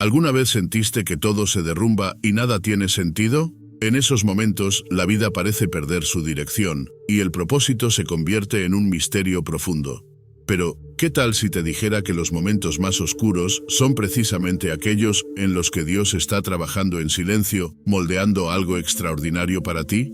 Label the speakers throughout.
Speaker 1: ¿Alguna vez sentiste que todo se derrumba y nada tiene sentido? En esos momentos, la vida parece perder su dirección, y el propósito se convierte en un misterio profundo. Pero, ¿qué tal si te dijera que los momentos más oscuros son precisamente aquellos en los que Dios está trabajando en silencio, moldeando algo extraordinario para ti?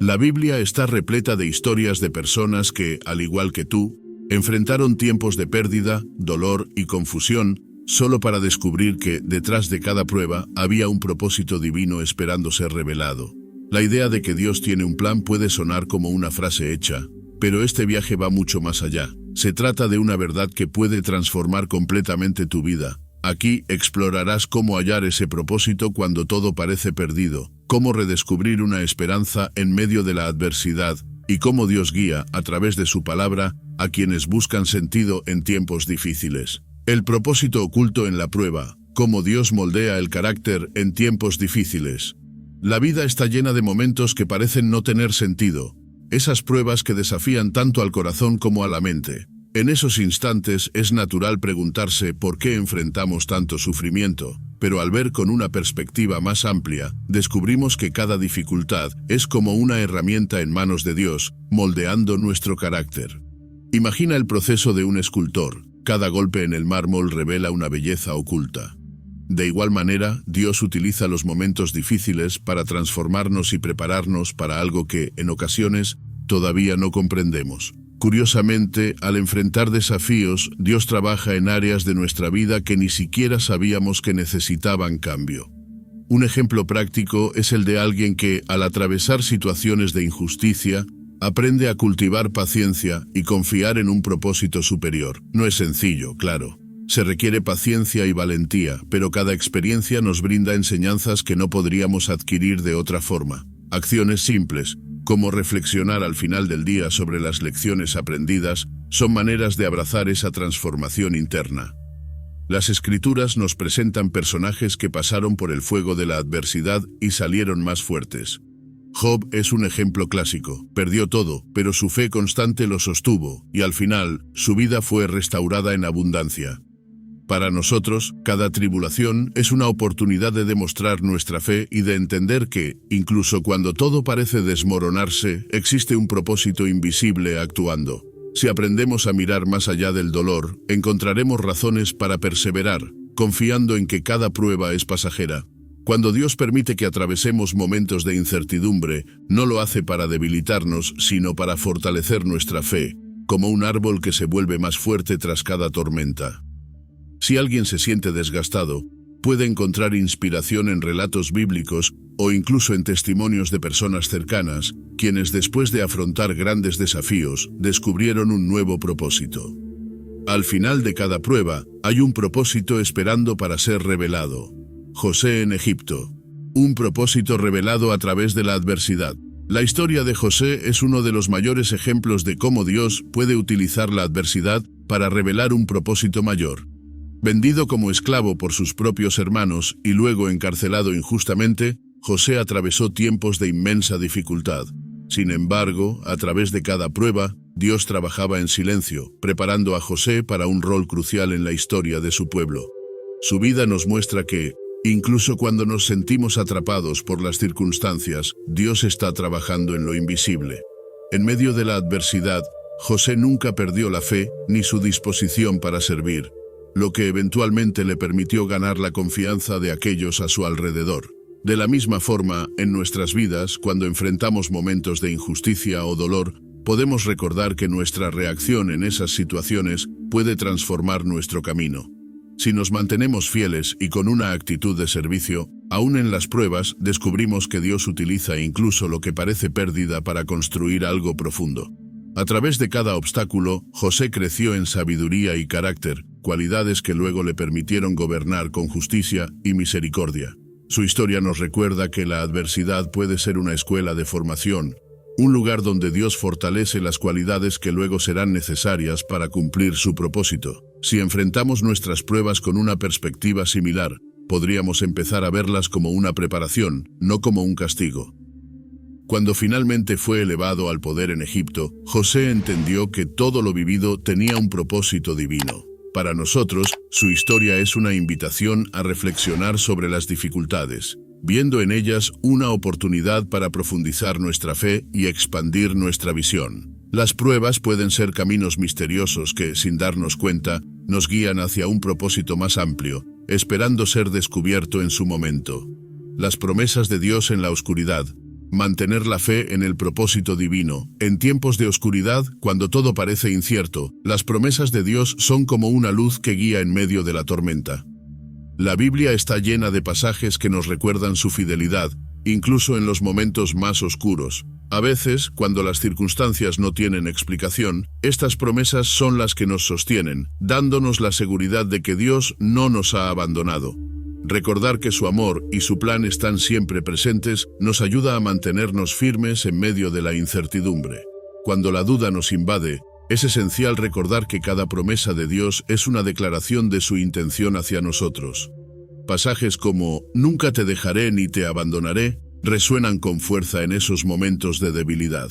Speaker 1: La Biblia está repleta de historias de personas que, al igual que tú, enfrentaron tiempos de pérdida, dolor y confusión, solo para descubrir que, detrás de cada prueba, había un propósito divino esperando ser revelado. La idea de que Dios tiene un plan puede sonar como una frase hecha, pero este viaje va mucho más allá. Se trata de una verdad que puede transformar completamente tu vida. Aquí explorarás cómo hallar ese propósito cuando todo parece perdido, cómo redescubrir una esperanza en medio de la adversidad, y cómo Dios guía, a través de su palabra, a quienes buscan sentido en tiempos difíciles. El propósito oculto en la prueba, cómo Dios moldea el carácter en tiempos difíciles. La vida está llena de momentos que parecen no tener sentido, esas pruebas que desafían tanto al corazón como a la mente. En esos instantes es natural preguntarse por qué enfrentamos tanto sufrimiento, pero al ver con una perspectiva más amplia, descubrimos que cada dificultad es como una herramienta en manos de Dios, moldeando nuestro carácter. Imagina el proceso de un escultor. Cada golpe en el mármol revela una belleza oculta. De igual manera, Dios utiliza los momentos difíciles para transformarnos y prepararnos para algo que, en ocasiones, todavía no comprendemos. Curiosamente, al enfrentar desafíos, Dios trabaja en áreas de nuestra vida que ni siquiera sabíamos que necesitaban cambio. Un ejemplo práctico es el de alguien que, al atravesar situaciones de injusticia, aprende a cultivar paciencia y confiar en un propósito superior. No es sencillo, claro. Se requiere paciencia y valentía, pero cada experiencia nos brinda enseñanzas que no podríamos adquirir de otra forma. Acciones simples, como reflexionar al final del día sobre las lecciones aprendidas, son maneras de abrazar esa transformación interna. Las Escrituras nos presentan personajes que pasaron por el fuego de la adversidad y salieron más fuertes. Job es un ejemplo clásico. Perdió todo, pero su fe constante lo sostuvo, y al final, su vida fue restaurada en abundancia. Para nosotros, cada tribulación es una oportunidad de demostrar nuestra fe y de entender que, incluso cuando todo parece desmoronarse, existe un propósito invisible actuando. Si aprendemos a mirar más allá del dolor, encontraremos razones para perseverar, confiando en que cada prueba es pasajera. Cuando Dios permite que atravesemos momentos de incertidumbre, no lo hace para debilitarnos, sino para fortalecer nuestra fe, como un árbol que se vuelve más fuerte tras cada tormenta. Si alguien se siente desgastado, puede encontrar inspiración en relatos bíblicos o incluso en testimonios de personas cercanas, quienes después de afrontar grandes desafíos, descubrieron un nuevo propósito. Al final de cada prueba, hay un propósito esperando para ser revelado. José en Egipto. Un propósito revelado a través de la adversidad. La historia de José es uno de los mayores ejemplos de cómo Dios puede utilizar la adversidad para revelar un propósito mayor. Vendido como esclavo por sus propios hermanos y luego encarcelado injustamente, José atravesó tiempos de inmensa dificultad. Sin embargo, a través de cada prueba, Dios trabajaba en silencio, preparando a José para un rol crucial en la historia de su pueblo. Su vida nos muestra que, incluso cuando nos sentimos atrapados por las circunstancias, Dios está trabajando en lo invisible. En medio de la adversidad, José nunca perdió la fe ni su disposición para servir, lo que eventualmente le permitió ganar la confianza de aquellos a su alrededor. De la misma forma, en nuestras vidas, cuando enfrentamos momentos de injusticia o dolor, podemos recordar que nuestra reacción en esas situaciones puede transformar nuestro camino. Si nos mantenemos fieles y con una actitud de servicio, aún en las pruebas, descubrimos que Dios utiliza incluso lo que parece pérdida para construir algo profundo. A través de cada obstáculo, José creció en sabiduría y carácter, cualidades que luego le permitieron gobernar con justicia y misericordia. Su historia nos recuerda que la adversidad puede ser una escuela de formación, un lugar donde Dios fortalece las cualidades que luego serán necesarias para cumplir su propósito. Si enfrentamos nuestras pruebas con una perspectiva similar, podríamos empezar a verlas como una preparación, no como un castigo. Cuando finalmente fue elevado al poder en Egipto, José entendió que todo lo vivido tenía un propósito divino. Para nosotros, su historia es una invitación a reflexionar sobre las dificultades, viendo en ellas una oportunidad para profundizar nuestra fe y expandir nuestra visión. Las pruebas pueden ser caminos misteriosos que, sin darnos cuenta, nos guían hacia un propósito más amplio, esperando ser descubierto en su momento. Las promesas de Dios en la oscuridad. Mantener la fe en el propósito divino. En tiempos de oscuridad, cuando todo parece incierto, las promesas de Dios son como una luz que guía en medio de la tormenta. La Biblia está llena de pasajes que nos recuerdan su fidelidad, incluso en los momentos más oscuros. A veces, cuando las circunstancias no tienen explicación, estas promesas son las que nos sostienen, dándonos la seguridad de que Dios no nos ha abandonado. Recordar que su amor y su plan están siempre presentes nos ayuda a mantenernos firmes en medio de la incertidumbre. Cuando la duda nos invade, es esencial recordar que cada promesa de Dios es una declaración de su intención hacia nosotros. Pasajes como «Nunca te dejaré ni te abandonaré» resuenan con fuerza en esos momentos de debilidad.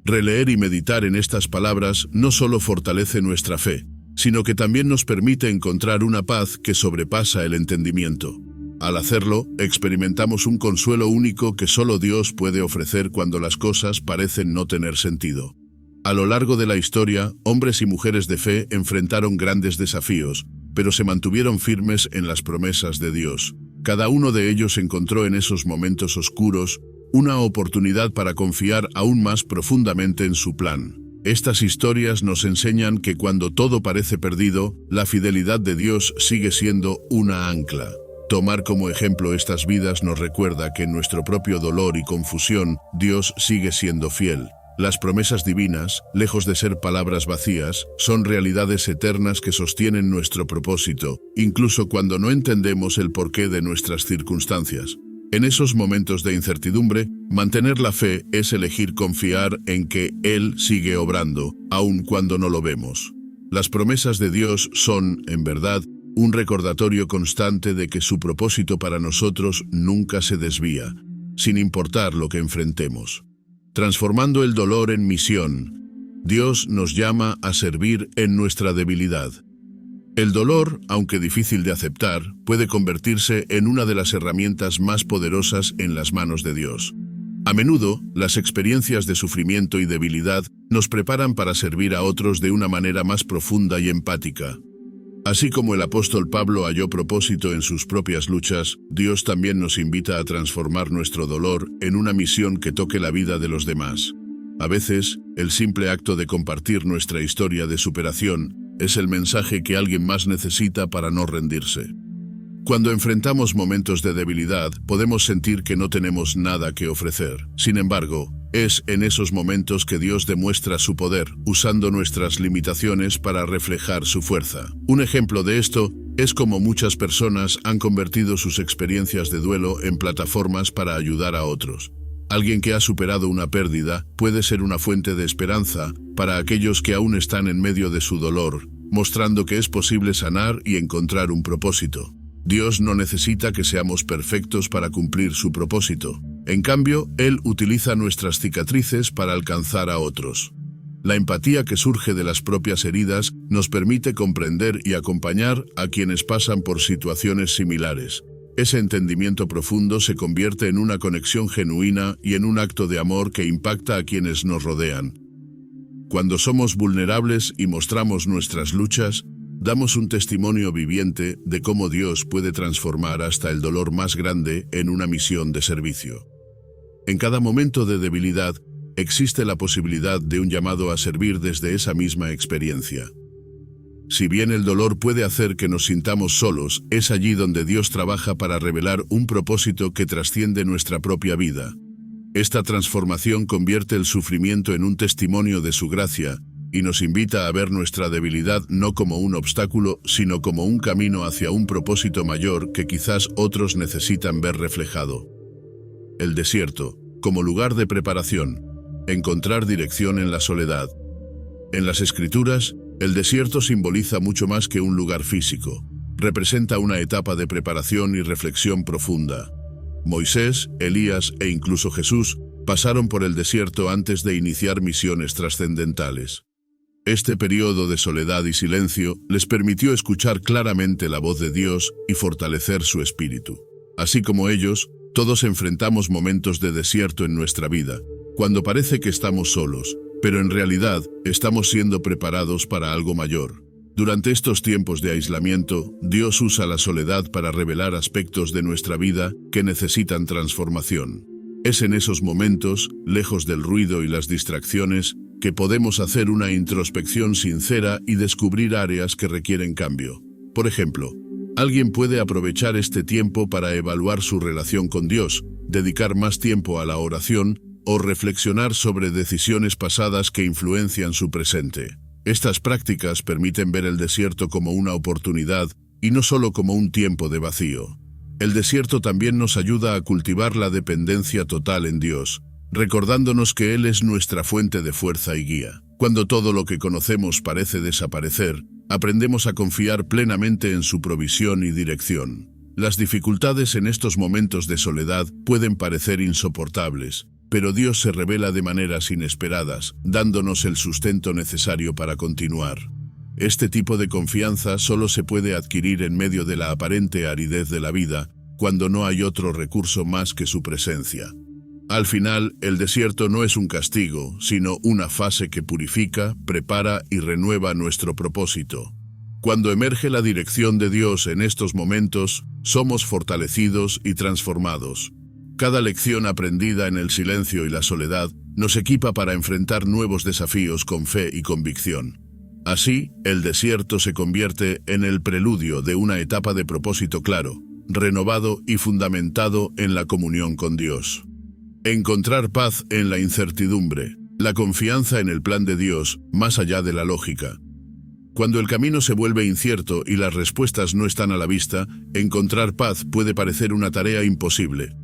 Speaker 1: Releer y meditar en estas palabras no solo fortalece nuestra fe, sino que también nos permite encontrar una paz que sobrepasa el entendimiento. Al hacerlo, experimentamos un consuelo único que solo Dios puede ofrecer cuando las cosas parecen no tener sentido. A lo largo de la historia, hombres y mujeres de fe enfrentaron grandes desafíos, pero se mantuvieron firmes en las promesas de Dios. Cada uno de ellos encontró en esos momentos oscuros una oportunidad para confiar aún más profundamente en su plan. Estas historias nos enseñan que cuando todo parece perdido, la fidelidad de Dios sigue siendo una ancla. Tomar como ejemplo estas vidas nos recuerda que en nuestro propio dolor y confusión, Dios sigue siendo fiel. Las promesas divinas, lejos de ser palabras vacías, son realidades eternas que sostienen nuestro propósito, incluso cuando no entendemos el porqué de nuestras circunstancias. En esos momentos de incertidumbre, mantener la fe es elegir confiar en que Él sigue obrando, aun cuando no lo vemos. Las promesas de Dios son, en verdad, un recordatorio constante de que su propósito para nosotros nunca se desvía, sin importar lo que enfrentemos. Transformando el dolor en misión, Dios nos llama a servir en nuestra debilidad. El dolor, aunque difícil de aceptar, puede convertirse en una de las herramientas más poderosas en las manos de Dios. A menudo, las experiencias de sufrimiento y debilidad nos preparan para servir a otros de una manera más profunda y empática. Así como el apóstol Pablo halló propósito en sus propias luchas, Dios también nos invita a transformar nuestro dolor en una misión que toque la vida de los demás. A veces, el simple acto de compartir nuestra historia de superación es el mensaje que alguien más necesita para no rendirse. Cuando enfrentamos momentos de debilidad, podemos sentir que no tenemos nada que ofrecer. Sin embargo, es en esos momentos que Dios demuestra su poder, usando nuestras limitaciones para reflejar su fuerza. Un ejemplo de esto es cómo muchas personas han convertido sus experiencias de duelo en plataformas para ayudar a otros. Alguien que ha superado una pérdida puede ser una fuente de esperanza para aquellos que aún están en medio de su dolor, mostrando que es posible sanar y encontrar un propósito. Dios no necesita que seamos perfectos para cumplir su propósito. En cambio, Él utiliza nuestras cicatrices para alcanzar a otros. La empatía que surge de las propias heridas nos permite comprender y acompañar a quienes pasan por situaciones similares. Ese entendimiento profundo se convierte en una conexión genuina y en un acto de amor que impacta a quienes nos rodean. Cuando somos vulnerables y mostramos nuestras luchas, damos un testimonio viviente de cómo Dios puede transformar hasta el dolor más grande en una misión de servicio. En cada momento de debilidad, existe la posibilidad de un llamado a servir desde esa misma experiencia. Si bien el dolor puede hacer que nos sintamos solos, es allí donde Dios trabaja para revelar un propósito que trasciende nuestra propia vida. Esta transformación convierte el sufrimiento en un testimonio de su gracia y nos invita a ver nuestra debilidad no como un obstáculo, sino como un camino hacia un propósito mayor que quizás otros necesitan ver reflejado. El desierto, como lugar de preparación. Encontrar dirección en la soledad. En las Escrituras, el desierto simboliza mucho más que un lugar físico. Representa una etapa de preparación y reflexión profunda. Moisés, Elías e incluso Jesús pasaron por el desierto antes de iniciar misiones trascendentales. Este periodo de soledad y silencio les permitió escuchar claramente la voz de Dios y fortalecer su espíritu. Así como ellos, todos enfrentamos momentos de desierto en nuestra vida, cuando parece que estamos solos, pero en realidad estamos siendo preparados para algo mayor. Durante estos tiempos de aislamiento, Dios usa la soledad para revelar aspectos de nuestra vida que necesitan transformación. Es en esos momentos, lejos del ruido y las distracciones, que podemos hacer una introspección sincera y descubrir áreas que requieren cambio. Por ejemplo, alguien puede aprovechar este tiempo para evaluar su relación con Dios, dedicar más tiempo a la oración o reflexionar sobre decisiones pasadas que influencian su presente. Estas prácticas permiten ver el desierto como una oportunidad y no solo como un tiempo de vacío. El desierto también nos ayuda a cultivar la dependencia total en Dios, recordándonos que Él es nuestra fuente de fuerza y guía. Cuando todo lo que conocemos parece desaparecer, aprendemos a confiar plenamente en su provisión y dirección. Las dificultades en estos momentos de soledad pueden parecer insoportables, pero Dios se revela de maneras inesperadas, dándonos el sustento necesario para continuar. Este tipo de confianza solo se puede adquirir en medio de la aparente aridez de la vida, cuando no hay otro recurso más que su presencia. Al final, el desierto no es un castigo, sino una fase que purifica, prepara y renueva nuestro propósito. Cuando emerge la dirección de Dios en estos momentos, somos fortalecidos y transformados. Cada lección aprendida en el silencio y la soledad nos equipa para enfrentar nuevos desafíos con fe y convicción. Así, el desierto se convierte en el preludio de una etapa de propósito claro, renovado y fundamentado en la comunión con Dios. Encontrar paz en la incertidumbre, la confianza en el plan de Dios, más allá de la lógica. Cuando el camino se vuelve incierto y las respuestas no están a la vista, encontrar paz puede parecer una tarea imposible.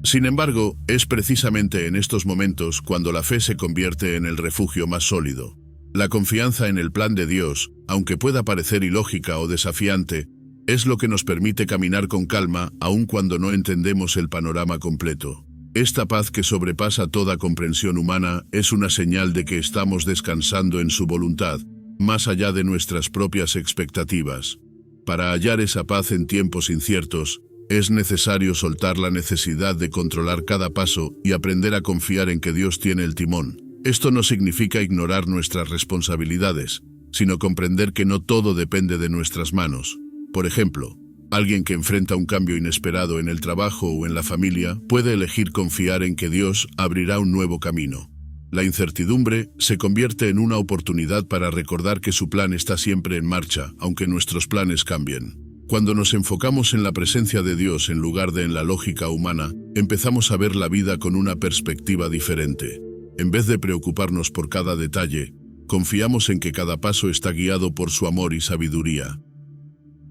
Speaker 1: Sin embargo, es precisamente en estos momentos cuando la fe se convierte en el refugio más sólido. La confianza en el plan de Dios, aunque pueda parecer ilógica o desafiante, es lo que nos permite caminar con calma aun cuando no entendemos el panorama completo. Esta paz que sobrepasa toda comprensión humana es una señal de que estamos descansando en su voluntad, más allá de nuestras propias expectativas. Para hallar esa paz en tiempos inciertos, es necesario soltar la necesidad de controlar cada paso y aprender a confiar en que Dios tiene el timón. Esto no significa ignorar nuestras responsabilidades, sino comprender que no todo depende de nuestras manos. Por ejemplo, alguien que enfrenta un cambio inesperado en el trabajo o en la familia puede elegir confiar en que Dios abrirá un nuevo camino. La incertidumbre se convierte en una oportunidad para recordar que su plan está siempre en marcha, aunque nuestros planes cambien. Cuando nos enfocamos en la presencia de Dios en lugar de en la lógica humana, empezamos a ver la vida con una perspectiva diferente. En vez de preocuparnos por cada detalle, confiamos en que cada paso está guiado por su amor y sabiduría.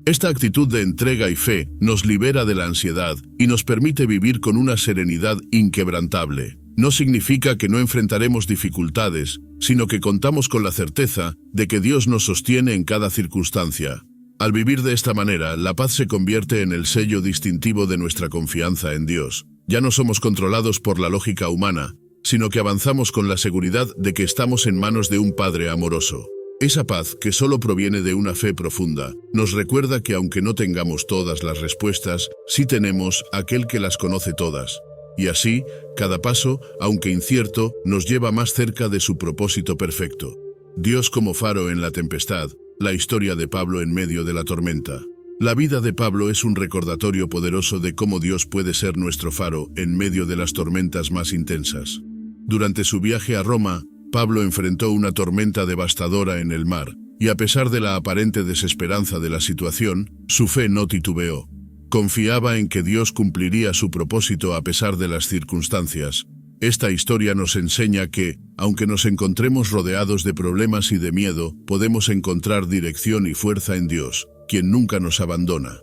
Speaker 1: Esta actitud de entrega y fe nos libera de la ansiedad y nos permite vivir con una serenidad inquebrantable. No significa que no enfrentaremos dificultades, sino que contamos con la certeza de que Dios nos sostiene en cada circunstancia. Al vivir de esta manera, la paz se convierte en el sello distintivo de nuestra confianza en Dios. Ya no somos controlados por la lógica humana, sino que avanzamos con la seguridad de que estamos en manos de un Padre amoroso. Esa paz, que solo proviene de una fe profunda, nos recuerda que aunque no tengamos todas las respuestas, sí tenemos aquel que las conoce todas. Y así, cada paso, aunque incierto, nos lleva más cerca de su propósito perfecto. Dios como faro en la tempestad, la historia de Pablo en medio de la tormenta. La vida de Pablo es un recordatorio poderoso de cómo Dios puede ser nuestro faro en medio de las tormentas más intensas. Durante su viaje a Roma, Pablo enfrentó una tormenta devastadora en el mar, y a pesar de la aparente desesperanza de la situación, su fe no titubeó. Confiaba en que Dios cumpliría su propósito a pesar de las circunstancias. Esta historia nos enseña que, aunque nos encontremos rodeados de problemas y de miedo, podemos encontrar dirección y fuerza en Dios, quien nunca nos abandona.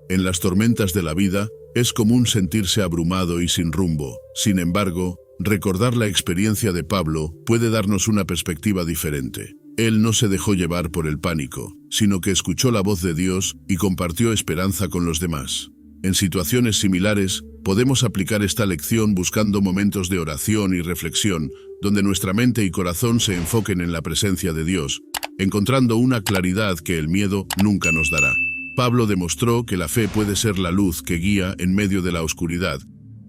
Speaker 1: En las tormentas de la vida, es común sentirse abrumado y sin rumbo. Sin embargo, recordar la experiencia de Pablo puede darnos una perspectiva diferente. Él no se dejó llevar por el pánico, sino que escuchó la voz de Dios y compartió esperanza con los demás. En situaciones similares, podemos aplicar esta lección buscando momentos de oración y reflexión, donde nuestra mente y corazón se enfoquen en la presencia de Dios, encontrando una claridad que el miedo nunca nos dará. Pablo demostró que la fe puede ser la luz que guía en medio de la oscuridad,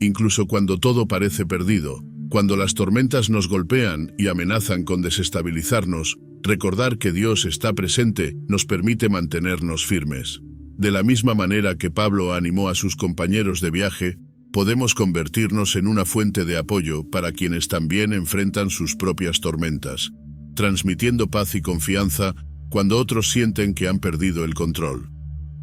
Speaker 1: incluso cuando todo parece perdido. Cuando las tormentas nos golpean y amenazan con desestabilizarnos, recordar que Dios está presente nos permite mantenernos firmes. De la misma manera que Pablo animó a sus compañeros de viaje, podemos convertirnos en una fuente de apoyo para quienes también enfrentan sus propias tormentas, transmitiendo paz y confianza cuando otros sienten que han perdido el control.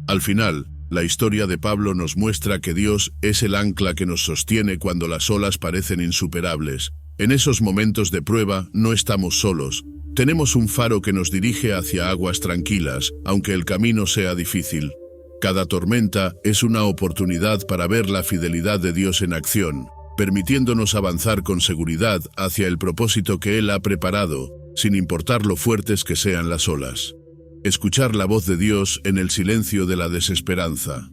Speaker 1: Al final, la historia de Pablo nos muestra que Dios es el ancla que nos sostiene cuando las olas parecen insuperables. En esos momentos de prueba no estamos solos. Tenemos un faro que nos dirige hacia aguas tranquilas, aunque el camino sea difícil. Cada tormenta es una oportunidad para ver la fidelidad de Dios en acción, permitiéndonos avanzar con seguridad hacia el propósito que Él ha preparado, sin importar lo fuertes que sean las olas. Escuchar la voz de Dios en el silencio de la desesperanza.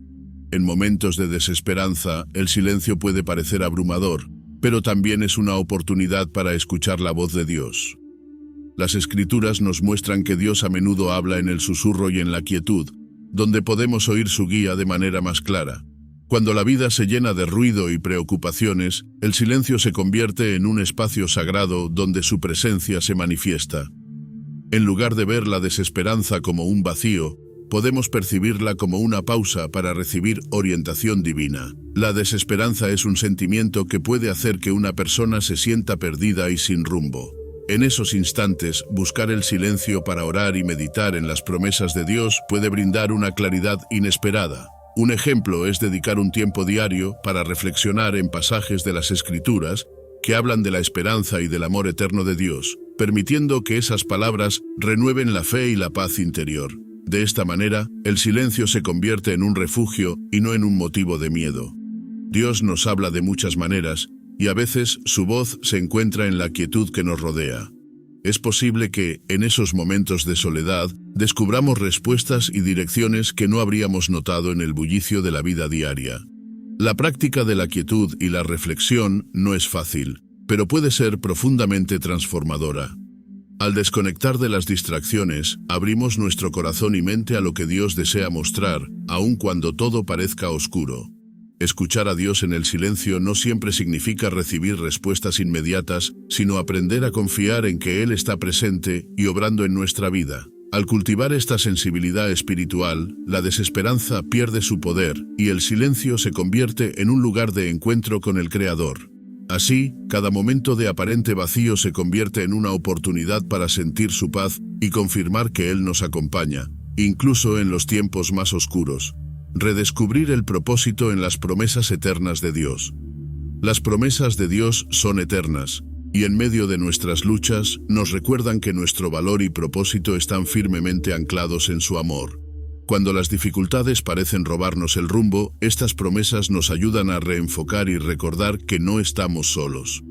Speaker 1: En momentos de desesperanza, el silencio puede parecer abrumador, pero también es una oportunidad para escuchar la voz de Dios. Las Escrituras nos muestran que Dios a menudo habla en el susurro y en la quietud, donde podemos oír su guía de manera más clara. Cuando la vida se llena de ruido y preocupaciones, el silencio se convierte en un espacio sagrado donde su presencia se manifiesta. En lugar de ver la desesperanza como un vacío, podemos percibirla como una pausa para recibir orientación divina. La desesperanza es un sentimiento que puede hacer que una persona se sienta perdida y sin rumbo. En esos instantes, buscar el silencio para orar y meditar en las promesas de Dios puede brindar una claridad inesperada. Un ejemplo es dedicar un tiempo diario para reflexionar en pasajes de las Escrituras que hablan de la esperanza y del amor eterno de Dios, permitiendo que esas palabras renueven la fe y la paz interior. De esta manera, el silencio se convierte en un refugio y no en un motivo de miedo. Dios nos habla de muchas maneras, y a veces su voz se encuentra en la quietud que nos rodea. Es posible que, en esos momentos de soledad, descubramos respuestas y direcciones que no habríamos notado en el bullicio de la vida diaria. La práctica de la quietud y la reflexión no es fácil, pero puede ser profundamente transformadora. Al desconectar de las distracciones, abrimos nuestro corazón y mente a lo que Dios desea mostrar, aun cuando todo parezca oscuro. Escuchar a Dios en el silencio no siempre significa recibir respuestas inmediatas, sino aprender a confiar en que Él está presente y obrando en nuestra vida. Al cultivar esta sensibilidad espiritual, la desesperanza pierde su poder y el silencio se convierte en un lugar de encuentro con el Creador. Así, cada momento de aparente vacío se convierte en una oportunidad para sentir su paz y confirmar que Él nos acompaña, incluso en los tiempos más oscuros. Redescubrir el propósito en las promesas eternas de Dios. Las promesas de Dios son eternas, y en medio de nuestras luchas nos recuerdan que nuestro valor y propósito están firmemente anclados en su amor. Cuando las dificultades parecen robarnos el rumbo, estas promesas nos ayudan a reenfocar y recordar que no estamos solos.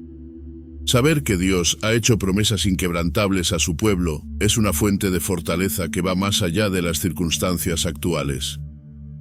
Speaker 1: Saber que Dios ha hecho promesas inquebrantables a su pueblo es una fuente de fortaleza que va más allá de las circunstancias actuales.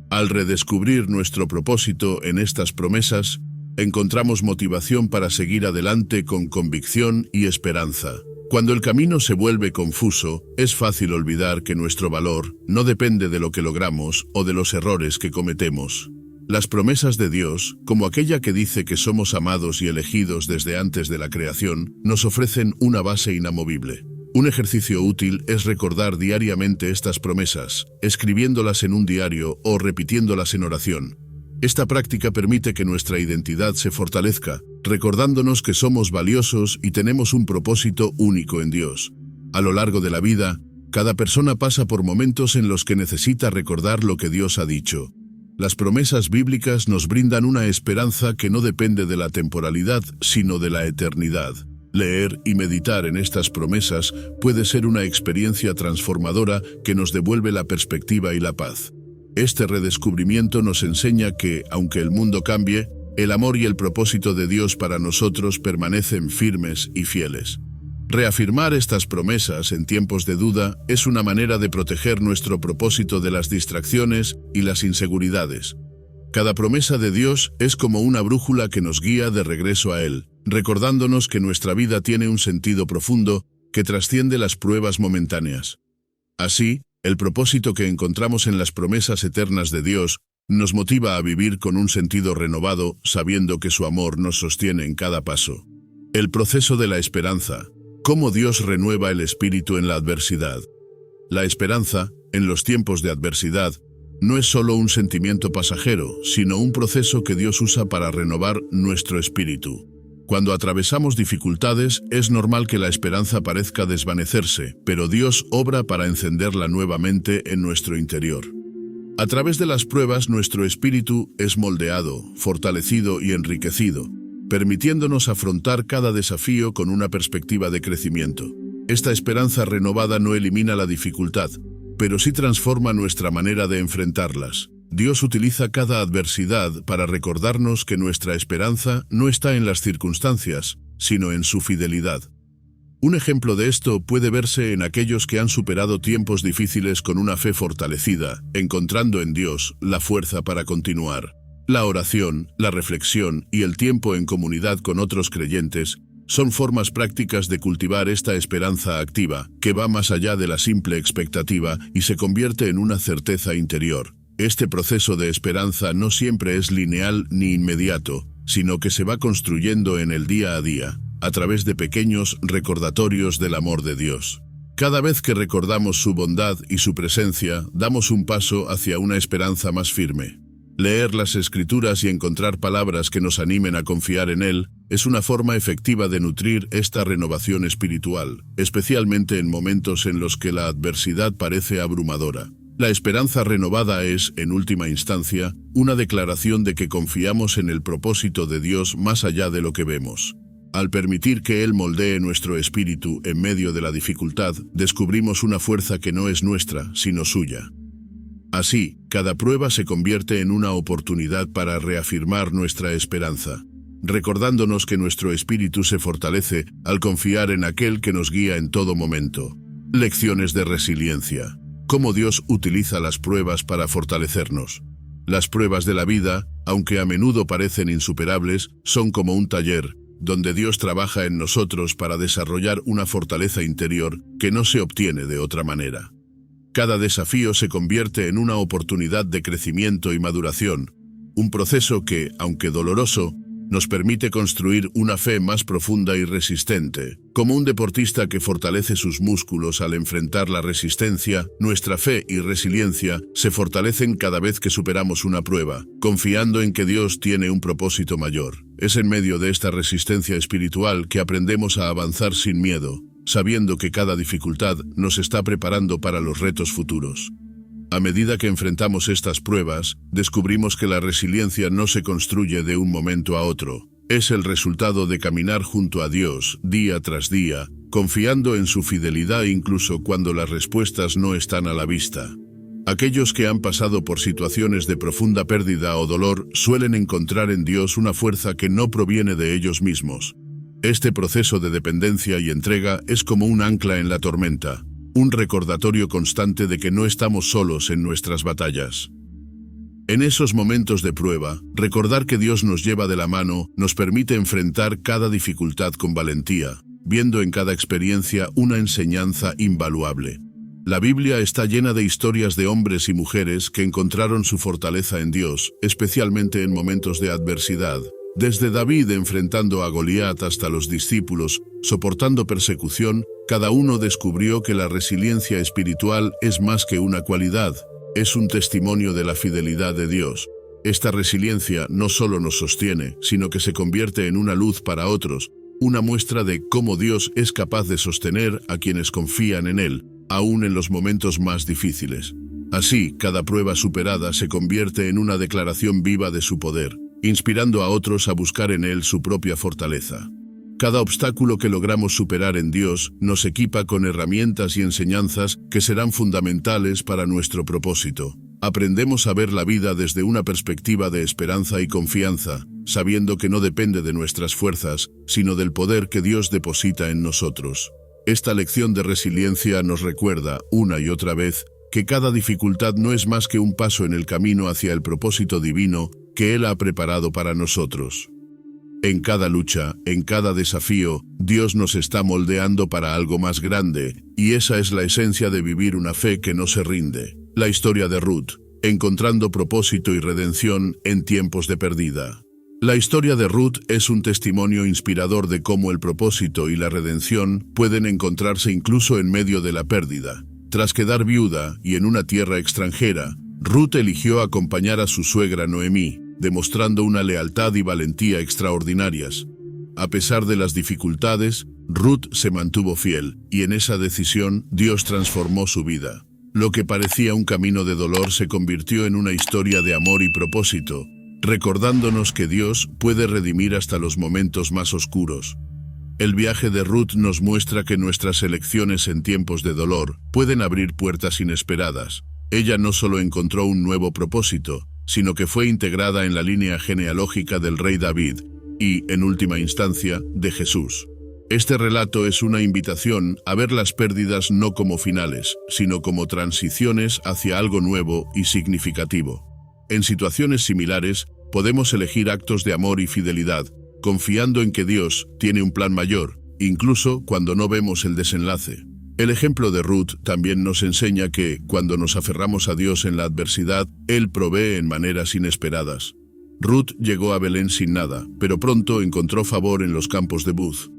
Speaker 1: Al redescubrir nuestro propósito en estas promesas, encontramos motivación para seguir adelante con convicción y esperanza. Cuando el camino se vuelve confuso, es fácil olvidar que nuestro valor no depende de lo que logramos o de los errores que cometemos. Las promesas de Dios, como aquella que dice que somos amados y elegidos desde antes de la creación, nos ofrecen una base inamovible. Un ejercicio útil es recordar diariamente estas promesas, escribiéndolas en un diario o repitiéndolas en oración. Esta práctica permite que nuestra identidad se fortalezca, recordándonos que somos valiosos y tenemos un propósito único en Dios. A lo largo de la vida, cada persona pasa por momentos en los que necesita recordar lo que Dios ha dicho. Las promesas bíblicas nos brindan una esperanza que no depende de la temporalidad, sino de la eternidad. Leer y meditar en estas promesas puede ser una experiencia transformadora que nos devuelve la perspectiva y la paz. Este redescubrimiento nos enseña que, aunque el mundo cambie, el amor y el propósito de Dios para nosotros permanecen firmes y fieles. Reafirmar estas promesas en tiempos de duda es una manera de proteger nuestro propósito de las distracciones y las inseguridades. Cada promesa de Dios es como una brújula que nos guía de regreso a Él, recordándonos que nuestra vida tiene un sentido profundo que trasciende las pruebas momentáneas. Así, el propósito que encontramos en las promesas eternas de Dios nos motiva a vivir con un sentido renovado, sabiendo que su amor nos sostiene en cada paso. El proceso de la esperanza. Cómo Dios renueva el espíritu en la adversidad. La esperanza, en los tiempos de adversidad, no es solo un sentimiento pasajero, sino un proceso que Dios usa para renovar nuestro espíritu. Cuando atravesamos dificultades, es normal que la esperanza parezca desvanecerse, pero Dios obra para encenderla nuevamente en nuestro interior. A través de las pruebas, nuestro espíritu es moldeado, fortalecido y enriquecido, permitiéndonos afrontar cada desafío con una perspectiva de crecimiento. Esta esperanza renovada no elimina la dificultad, pero sí transforma nuestra manera de enfrentarlas. Dios utiliza cada adversidad para recordarnos que nuestra esperanza no está en las circunstancias, sino en su fidelidad. Un ejemplo de esto puede verse en aquellos que han superado tiempos difíciles con una fe fortalecida, encontrando en Dios la fuerza para continuar. La oración, la reflexión y el tiempo en comunidad con otros creyentes son formas prácticas de cultivar esta esperanza activa, que va más allá de la simple expectativa y se convierte en una certeza interior. Este proceso de esperanza no siempre es lineal ni inmediato, sino que se va construyendo en el día a día, a través de pequeños recordatorios del amor de Dios. Cada vez que recordamos su bondad y su presencia, damos un paso hacia una esperanza más firme. Leer las Escrituras y encontrar palabras que nos animen a confiar en Él es una forma efectiva de nutrir esta renovación espiritual, especialmente en momentos en los que la adversidad parece abrumadora. La esperanza renovada es, en última instancia, una declaración de que confiamos en el propósito de Dios más allá de lo que vemos. Al permitir que Él moldee nuestro espíritu en medio de la dificultad, descubrimos una fuerza que no es nuestra, sino suya. Así, cada prueba se convierte en una oportunidad para reafirmar nuestra esperanza, recordándonos que nuestro espíritu se fortalece al confiar en aquel que nos guía en todo momento. Lecciones de resiliencia. Cómo Dios utiliza las pruebas para fortalecernos. Las pruebas de la vida, aunque a menudo parecen insuperables, son como un taller, donde Dios trabaja en nosotros para desarrollar una fortaleza interior que no se obtiene de otra manera. Cada desafío se convierte en una oportunidad de crecimiento y maduración, un proceso que, aunque doloroso, nos permite construir una fe más profunda y resistente. Como un deportista que fortalece sus músculos al enfrentar la resistencia, nuestra fe y resiliencia se fortalecen cada vez que superamos una prueba, confiando en que Dios tiene un propósito mayor. Es en medio de esta resistencia espiritual que aprendemos a avanzar sin miedo, sabiendo que cada dificultad nos está preparando para los retos futuros. A medida que enfrentamos estas pruebas, descubrimos que la resiliencia no se construye de un momento a otro. Es el resultado de caminar junto a Dios, día tras día, confiando en su fidelidad incluso cuando las respuestas no están a la vista. Aquellos que han pasado por situaciones de profunda pérdida o dolor suelen encontrar en Dios una fuerza que no proviene de ellos mismos. Este proceso de dependencia y entrega es como un ancla en la tormenta, un recordatorio constante de que no estamos solos en nuestras batallas. En esos momentos de prueba, recordar que Dios nos lleva de la mano nos permite enfrentar cada dificultad con valentía, viendo en cada experiencia una enseñanza invaluable. La Biblia está llena de historias de hombres y mujeres que encontraron su fortaleza en Dios, especialmente en momentos de adversidad. Desde David enfrentando a Goliat hasta los discípulos, soportando persecución, cada uno descubrió que la resiliencia espiritual es más que una cualidad, es un testimonio de la fidelidad de Dios. Esta resiliencia no solo nos sostiene, sino que se convierte en una luz para otros, una muestra de cómo Dios es capaz de sostener a quienes confían en Él, aún en los momentos más difíciles. Así, cada prueba superada se convierte en una declaración viva de su poder, inspirando a otros a buscar en Él su propia fortaleza. Cada obstáculo que logramos superar en Dios nos equipa con herramientas y enseñanzas que serán fundamentales para nuestro propósito. Aprendemos a ver la vida desde una perspectiva de esperanza y confianza, sabiendo que no depende de nuestras fuerzas, sino del poder que Dios deposita en nosotros. Esta lección de resiliencia nos recuerda, una y otra vez, que cada dificultad no es más que un paso en el camino hacia el propósito divino que Él ha preparado para nosotros. En cada lucha, en cada desafío, Dios nos está moldeando para algo más grande, y esa es la esencia de vivir una fe que no se rinde. La historia de Ruth, encontrando propósito y redención en tiempos de pérdida. La historia de Ruth es un testimonio inspirador de cómo el propósito y la redención pueden encontrarse incluso en medio de la pérdida. Tras quedar viuda y en una tierra extranjera, Ruth eligió acompañar a su suegra Noemí, demostrando una lealtad y valentía extraordinarias. A pesar de las dificultades, Ruth se mantuvo fiel, y en esa decisión Dios transformó su vida. Lo que parecía un camino de dolor se convirtió en una historia de amor y propósito, recordándonos que Dios puede redimir hasta los momentos más oscuros. El viaje de Ruth nos muestra que nuestras elecciones en tiempos de dolor pueden abrir puertas inesperadas. Ella no solo encontró un nuevo propósito, sino que fue integrada en la línea genealógica del rey David y, en última instancia, de Jesús. Este relato es una invitación a ver las pérdidas no como finales, sino como transiciones hacia algo nuevo y significativo. En situaciones similares, podemos elegir actos de amor y fidelidad, confiando en que Dios tiene un plan mayor, incluso cuando no vemos el desenlace. El ejemplo de Ruth también nos enseña que, cuando nos aferramos a Dios en la adversidad, Él provee en maneras inesperadas. Ruth llegó a Belén sin nada, pero pronto encontró favor en los campos de Buz.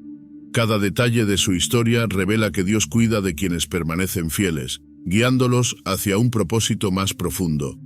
Speaker 1: Cada detalle de su historia revela que Dios cuida de quienes permanecen fieles, guiándolos hacia un propósito más profundo.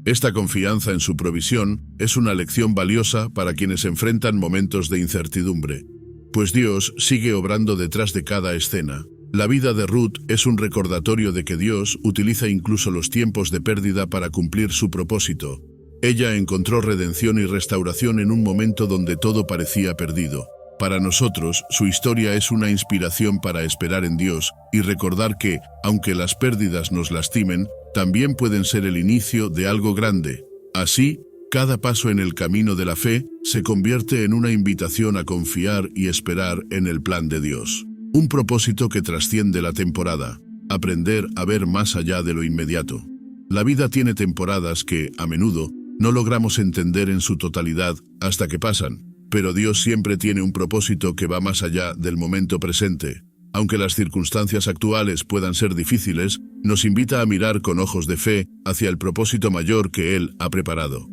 Speaker 1: Esta confianza en su provisión es una lección valiosa para quienes enfrentan momentos de incertidumbre, pues Dios sigue obrando detrás de cada escena. La vida de Ruth es un recordatorio de que Dios utiliza incluso los tiempos de pérdida para cumplir su propósito. Ella encontró redención y restauración en un momento donde todo parecía perdido. Para nosotros, su historia es una inspiración para esperar en Dios y recordar que, aunque las pérdidas nos lastimen, también pueden ser el inicio de algo grande. Así, cada paso en el camino de la fe se convierte en una invitación a confiar y esperar en el plan de Dios. Un propósito que trasciende la temporada, aprender a ver más allá de lo inmediato. La vida tiene temporadas que, a menudo, no logramos entender en su totalidad hasta que pasan, pero Dios siempre tiene un propósito que va más allá del momento presente. Aunque las circunstancias actuales puedan ser difíciles, nos invita a mirar con ojos de fe hacia el propósito mayor que Él ha preparado.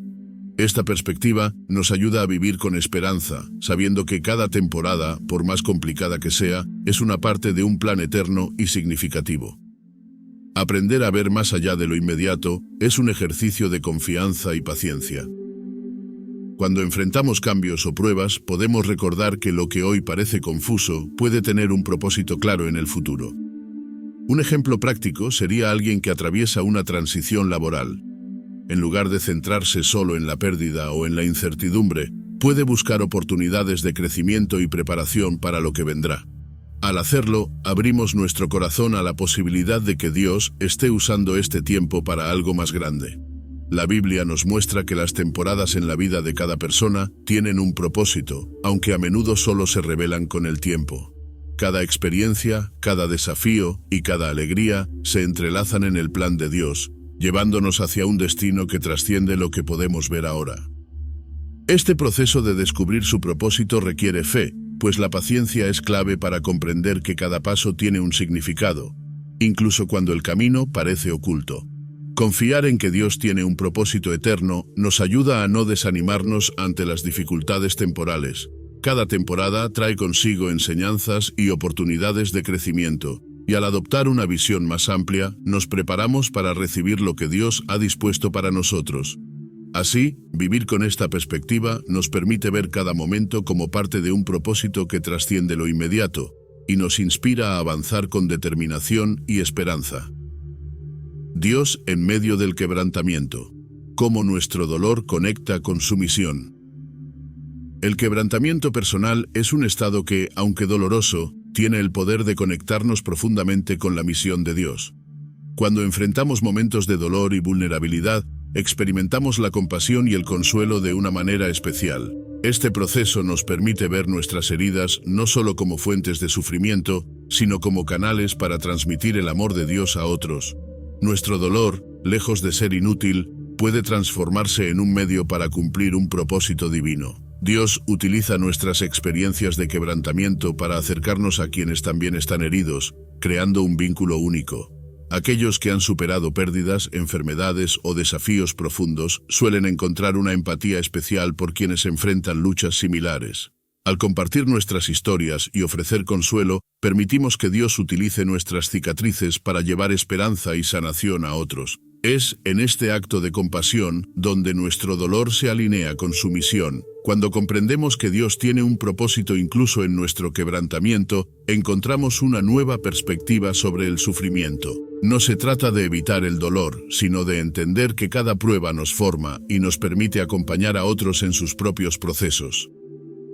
Speaker 1: Esta perspectiva nos ayuda a vivir con esperanza, sabiendo que cada temporada, por más complicada que sea, es una parte de un plan eterno y significativo. Aprender a ver más allá de lo inmediato es un ejercicio de confianza y paciencia. Cuando enfrentamos cambios o pruebas, podemos recordar que lo que hoy parece confuso puede tener un propósito claro en el futuro. Un ejemplo práctico sería alguien que atraviesa una transición laboral. En lugar de centrarse solo en la pérdida o en la incertidumbre, puede buscar oportunidades de crecimiento y preparación para lo que vendrá. Al hacerlo, abrimos nuestro corazón a la posibilidad de que Dios esté usando este tiempo para algo más grande. La Biblia nos muestra que las temporadas en la vida de cada persona tienen un propósito, aunque a menudo solo se revelan con el tiempo. Cada experiencia, cada desafío y cada alegría se entrelazan en el plan de Dios, llevándonos hacia un destino que trasciende lo que podemos ver ahora. Este proceso de descubrir su propósito requiere fe, pues la paciencia es clave para comprender que cada paso tiene un significado, incluso cuando el camino parece oculto. Confiar en que Dios tiene un propósito eterno nos ayuda a no desanimarnos ante las dificultades temporales. Cada temporada trae consigo enseñanzas y oportunidades de crecimiento, y al adoptar una visión más amplia, nos preparamos para recibir lo que Dios ha dispuesto para nosotros. Así, vivir con esta perspectiva nos permite ver cada momento como parte de un propósito que trasciende lo inmediato, y nos inspira a avanzar con determinación y esperanza. Dios en medio del quebrantamiento. Cómo nuestro dolor conecta con su misión. El quebrantamiento personal es un estado que, aunque doloroso, tiene el poder de conectarnos profundamente con la misión de Dios. Cuando enfrentamos momentos de dolor y vulnerabilidad, experimentamos la compasión y el consuelo de una manera especial. Este proceso nos permite ver nuestras heridas no solo como fuentes de sufrimiento, sino como canales para transmitir el amor de Dios a otros. Nuestro dolor, lejos de ser inútil, puede transformarse en un medio para cumplir un propósito divino. Dios utiliza nuestras experiencias de quebrantamiento para acercarnos a quienes también están heridos, creando un vínculo único. Aquellos que han superado pérdidas, enfermedades o desafíos profundos suelen encontrar una empatía especial por quienes enfrentan luchas similares. Al compartir nuestras historias y ofrecer consuelo, permitimos que Dios utilice nuestras cicatrices para llevar esperanza y sanación a otros. Es en este acto de compasión donde nuestro dolor se alinea con su misión. Cuando comprendemos que Dios tiene un propósito incluso en nuestro quebrantamiento, encontramos una nueva perspectiva sobre el sufrimiento. No se trata de evitar el dolor, sino de entender que cada prueba nos forma y nos permite acompañar a otros en sus propios procesos.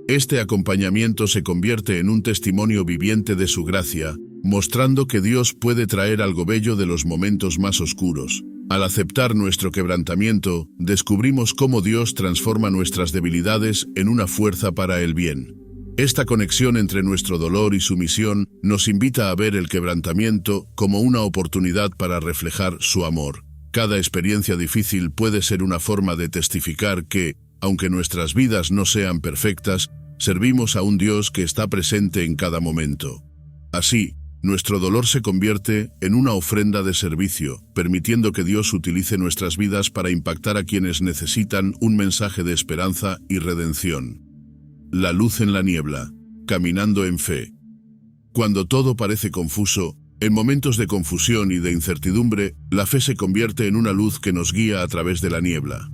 Speaker 1: Este acompañamiento se convierte en un testimonio viviente de su gracia, mostrando que Dios puede traer algo bello de los momentos más oscuros. Al aceptar nuestro quebrantamiento, descubrimos cómo Dios transforma nuestras debilidades en una fuerza para el bien. Esta conexión entre nuestro dolor y su misión nos invita a ver el quebrantamiento como una oportunidad para reflejar su amor. Cada experiencia difícil puede ser una forma de testificar que, aunque nuestras vidas no sean perfectas, servimos a un Dios que está presente en cada momento. Así, nuestro dolor se convierte en una ofrenda de servicio, permitiendo que Dios utilice nuestras vidas para impactar a quienes necesitan un mensaje de esperanza y redención. La luz en la niebla, caminando en fe. Cuando todo parece confuso, en momentos de confusión y de incertidumbre, la fe se convierte en una luz que nos guía a través de la niebla.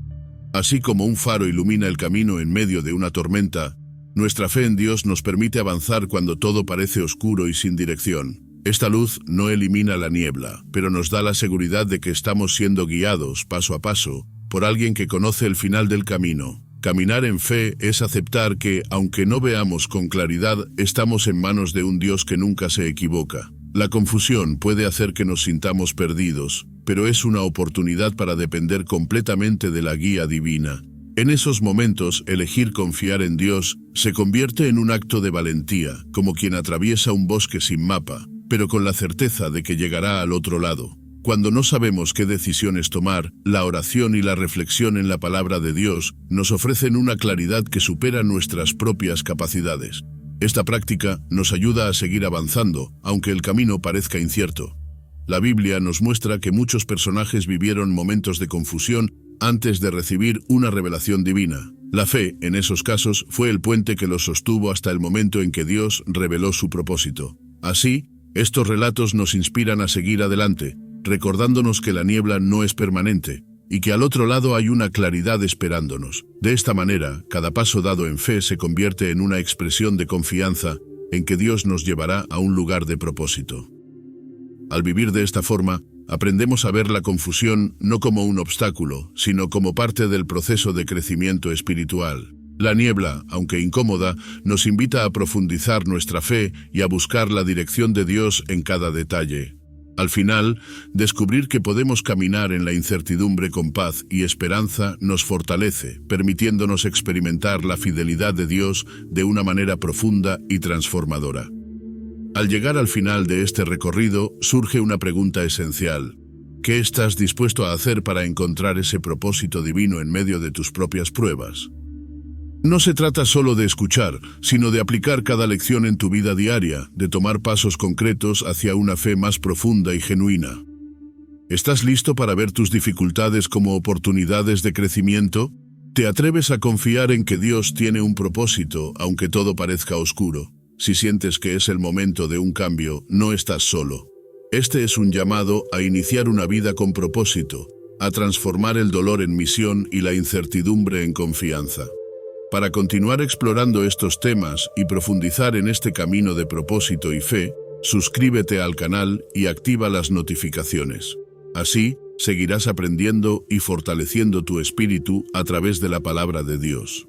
Speaker 1: Así como un faro ilumina el camino en medio de una tormenta, nuestra fe en Dios nos permite avanzar cuando todo parece oscuro y sin dirección. Esta luz no elimina la niebla, pero nos da la seguridad de que estamos siendo guiados paso a paso por alguien que conoce el final del camino. Caminar en fe es aceptar que, aunque no veamos con claridad, estamos en manos de un Dios que nunca se equivoca. La confusión puede hacer que nos sintamos perdidos, pero es una oportunidad para depender completamente de la guía divina. En esos momentos, elegir confiar en Dios se convierte en un acto de valentía, como quien atraviesa un bosque sin mapa, pero con la certeza de que llegará al otro lado. Cuando no sabemos qué decisiones tomar, la oración y la reflexión en la palabra de Dios nos ofrecen una claridad que supera nuestras propias capacidades. Esta práctica nos ayuda a seguir avanzando, aunque el camino parezca incierto. La Biblia nos muestra que muchos personajes vivieron momentos de confusión antes de recibir una revelación divina. La fe, en esos casos, fue el puente que los sostuvo hasta el momento en que Dios reveló su propósito. Así, estos relatos nos inspiran a seguir adelante, recordándonos que la niebla no es permanente y que al otro lado hay una claridad esperándonos. De esta manera, cada paso dado en fe se convierte en una expresión de confianza en que Dios nos llevará a un lugar de propósito. Al vivir de esta forma, aprendemos a ver la confusión no como un obstáculo, sino como parte del proceso de crecimiento espiritual. La niebla, aunque incómoda, nos invita a profundizar nuestra fe y a buscar la dirección de Dios en cada detalle. Al final, descubrir que podemos caminar en la incertidumbre con paz y esperanza nos fortalece, permitiéndonos experimentar la fidelidad de Dios de una manera profunda y transformadora. Al llegar al final de este recorrido, surge una pregunta esencial. ¿Qué estás dispuesto a hacer para encontrar ese propósito divino en medio de tus propias pruebas? No se trata solo de escuchar, sino de aplicar cada lección en tu vida diaria, de tomar pasos concretos hacia una fe más profunda y genuina. ¿Estás listo para ver tus dificultades como oportunidades de crecimiento? ¿Te atreves a confiar en que Dios tiene un propósito, aunque todo parezca oscuro? Si sientes que es el momento de un cambio, no estás solo. Este es un llamado a iniciar una vida con propósito, a transformar el dolor en misión y la incertidumbre en confianza. Para continuar explorando estos temas y profundizar en este camino de propósito y fe, suscríbete al canal y activa las notificaciones. Así, seguirás aprendiendo y fortaleciendo tu espíritu a través de la palabra de Dios.